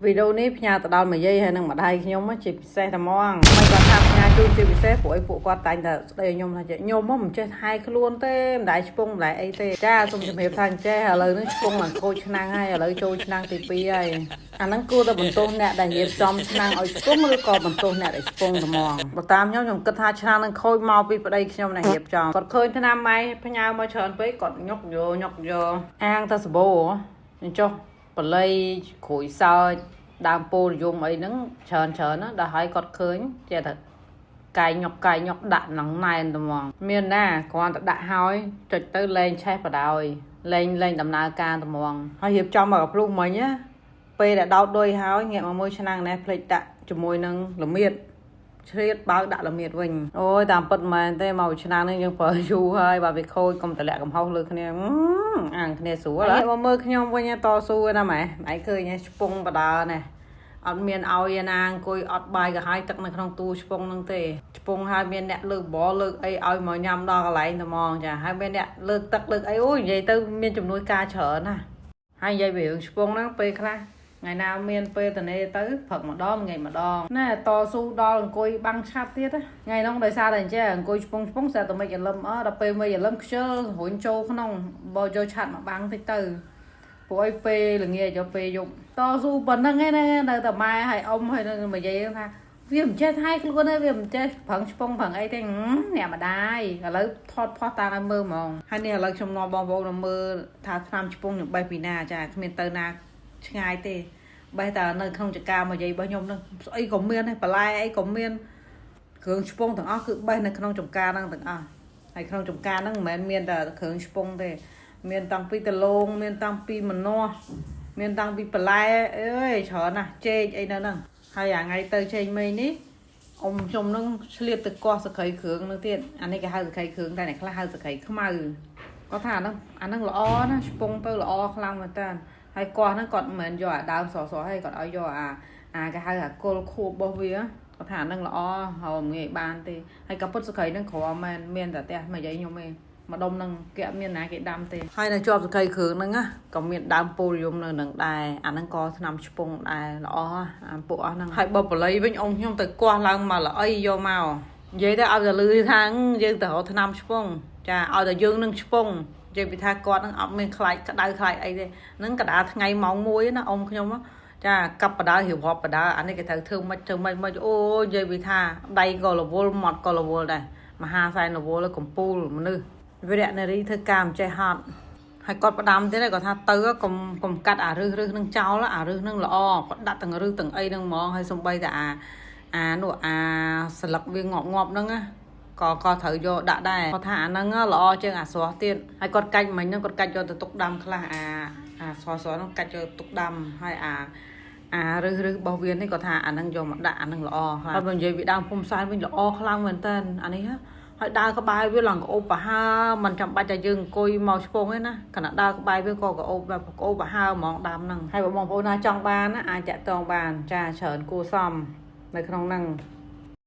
វីដេអូនេះផ្ញើទៅដល់មួយយាយហើយនឹងម្ដាយខ្ញុំជាពិសេសតែហ្មងមិនគាត់ថាផ្ញើជូនជាពិសេសព្រោះពួកគាត់តែងតែស្ដីខ្ញុំថាខ្ញុំមិនចេះថែខ្លួនទេម្ដាយឆ្ពងម្ដាយអីទេចាសូមជម្រាបថាអញ្ចេះឥឡូវនេះឆ្ពងឡើងខូចឆ្នាំងហើយឥឡូវចូលឆ្នាំងទី2ហើយអាហ្នឹងគួរតែបន្ទោសអ្នកដែលរៀបចំឆ្នាំងឲ្យឆ្ពងឬក៏បន្ទោសអ្នកដែលឆ្ពងតែហ្មងបើតាមខ្ញុំគិតថាឆ្នាំងនឹងខូចមកពីប្តីខ្ញុំដែលរៀបចំគាត់ឃើញថាម៉ែផ្ញើមកច្រើនពេកគាត់ញុកយកអាងតែសបោអញ្ចោះបល័យក្រួយសើចដើមពោលយំអីហ្នឹងច្រើនណាដល់ហើយគាត់ឃើញចេះតែកាយញុកដាក់នឹងណែនតែហ្មងមានណាគ្រាន់តែដាក់ហើយចុចទៅលេងឆេះបដ ாய் លេងដំណើរការតែហ្មងហើយរៀបចំមកកភ្លុះមិញណាពេលដែលដោតដុយហើយងាកមកមើលឆ្នាំងនេះភ្លេចដាក់ជាមួយនឹងល្មៀតជ្រៀតបើកដាក់ល្មៀតវិញអូយតាមពិតមែនទេមកឆ្នាំងនេះយើងប្រើយូរហើយបើវាខូចកុំតម្លាក់កំហុសលើគ្នាអាងគ្នាស្រួលហើយមកមើលខ្ញុំវិញតស៊ូណាម៉ែឯងឃើញឆ្ពងបដាណាអត់មានឲ្យណាអង្គុយអត់បាយក៏ហើយទឹកនៅក្នុងទូឆ្ពងហ្នឹងទេឆ្ពងហើយមានអ្នកលើកបលលើកអីឲ្យមកញ៉ាំដល់កន្លែងតែហ្មងចាហើយមានអ្នកលើកទឹកលើកអីអូយនិយាយទៅមានជំនួយការច្រើនណាហើយនិយាយពីរឿងឆ្ពងហ្នឹងពេលខ្លះថ្ងៃណាមានពេលតនេទៅព្រឹកម្ដងថ្ងៃម្ដងណែតស៊ូដល់អង្គុយបាំងឆាប់ទៀតថ្ងៃហ្នឹងដោយសារតែអញ្ចឹងអង្គុយឆ្ពងស្អាតតែមិនយលឹមដល់ពេលមិនយលឹមខ្ជិលរុញចូលក្នុងបើយកឆាត់មកបាំងតិចទៅព្រោះឲ្យពេលល្ងាចយកពេលយប់តស៊ូប៉ុណ្្នឹងឯណានៅតែម៉ែហើយអ៊ំហើយនឹងនិយាយថាវាមិនចេះថែខ្លួនទេវាមិនចេះប្រឹងឆ្ពងប្រឹងអីទេអ្នកម្ដាយឥឡូវថតផុសតាំងឲ្យមើលហ្មងហើយនេះឥឡូវខ្ញុំនាំបងប្អូនមើលថាថ្នាំឆ្ពងខ្ញុំបេះពីណាចាគ្មានទៅណាឆ្ងាយទេបេះតែនៅក្នុងចកាមកយាយរបស់ខ្ញុំនឹងស្អីក៏មានដែរបន្លែអីក៏មានគ្រឿងឆ្ពងទាំងអស់គឺបេះនៅក្នុងចំការហ្នឹងទាំងអស់ហើយក្នុងចំការហ្នឹងមិនមែនមានតែគ្រឿងឆ្ពងទេមានតាំងពីដលងមានតាំងពីម្នាស់មានតាំងពីបន្លែអើយច្រើនណាស់ចេកអីនៅហ្នឹងហើយអាថ្ងៃទៅចេកមេនេះអ៊ំខ្ញុំនឹងឆ្លៀតទៅកោះសក្រីគ្រឿងនោះទៀតអានេះគេហៅសក្រីគ្រឿងតែអ្នកខ្លះហៅសក្រីខ្មៅគាត់ថាអាហ្នឹងល្អណាឆ្ពងទៅល្អខ្លាំងមែនតើហើយកោះហ្នឹងគាត់មិនមែនយកអាដើមសហើយគាត់ឲ្យយកអាគេហៅអាគល់ខួបរបស់វាគាត់ថាអាហ្នឹងល្អហើយមិនងាយបានទេហើយក៏ពុតសក្រីហ្នឹងក្រមែនមានតែផ្ទះមកយាយខ្ញុំឯងម្ដុំហ្នឹងគេអត់មានណាគេដាំទេហើយនៅជាប់សក្រីគ្រឿងហ្នឹងណាក៏មានដើមពោលយំនៅនឹងដែរអាហ្នឹងក៏ថ្នាំឆ្ពងដែរល្អអាពួកអស់ហ្នឹងហើយបើបល័យវិញអ៊ំខ្ញុំទៅកោះឡើងមកល្អីយកមកនិយាយទៅឲ្យតែលឺថាយើងទៅរកថ្នាំឆ្ពងចាឲ្យតែយើងនឹងឆ្ពងនិយាយពីថាគាត់នឹងអត់មានខ្លាចក្តៅខ្លាចអីទេហ្នឹងកដាថ្ងៃម៉ោង1ណាអ៊ំខ្ញុំចាកាប់បដារៀបរាប់បដាអានេះគេត្រូវធ្វើមិនអូនិយាយពីថាដៃក៏រវល់មាត់ក៏រវល់ដែរមហាសែនរវល់កំពូលមនុស្សវិរៈនារីធ្វើការមិនចេះហត់ហើយគាត់ផ្ដាំទៀតគាត់ថាទៅកុំកាត់អារឹសនឹងចោលអារឹសនឹងល្អគាត់ដាក់ទាំងរឹសទាំងអីនឹងហ្មងហើយសំបីតែអាស្លឹកវាងាប់ហ្នឹងណាក៏ត្រូវយកដាក់ដែរគាត់ថាអាហ្នឹងល្អជាងអាស្រស់ទៀតហើយគាត់កាច់មិញហ្នឹងគាត់កាច់យកទៅទុកដាំខ្លះអាស្រស់ហ្នឹងកាច់យកទុកដាំហើយអារឹសរបស់វានេះគាត់ថាអាហ្នឹងយកមកដាក់អាហ្នឹងល្អហើយបើនិយាយពីដើមភូមិសែនវិញល្អខ្លាំងមែនតើអានេះហើយដើរក្បែរវាឡើងក្អូបប្រហើមិនចាំបាច់តែយើងអង្គុយមកឆ្ពងទេណាខណៈដើរក្បែរវាក៏ក្អូបបែបក្អូបប្រហើហ្មងដើមហ្នឹងហើយបងប្អូនណាចង់បានណាអាចតាក់ទងបានចាច្រើនគួរសមនៅក្នុងហ្នឹង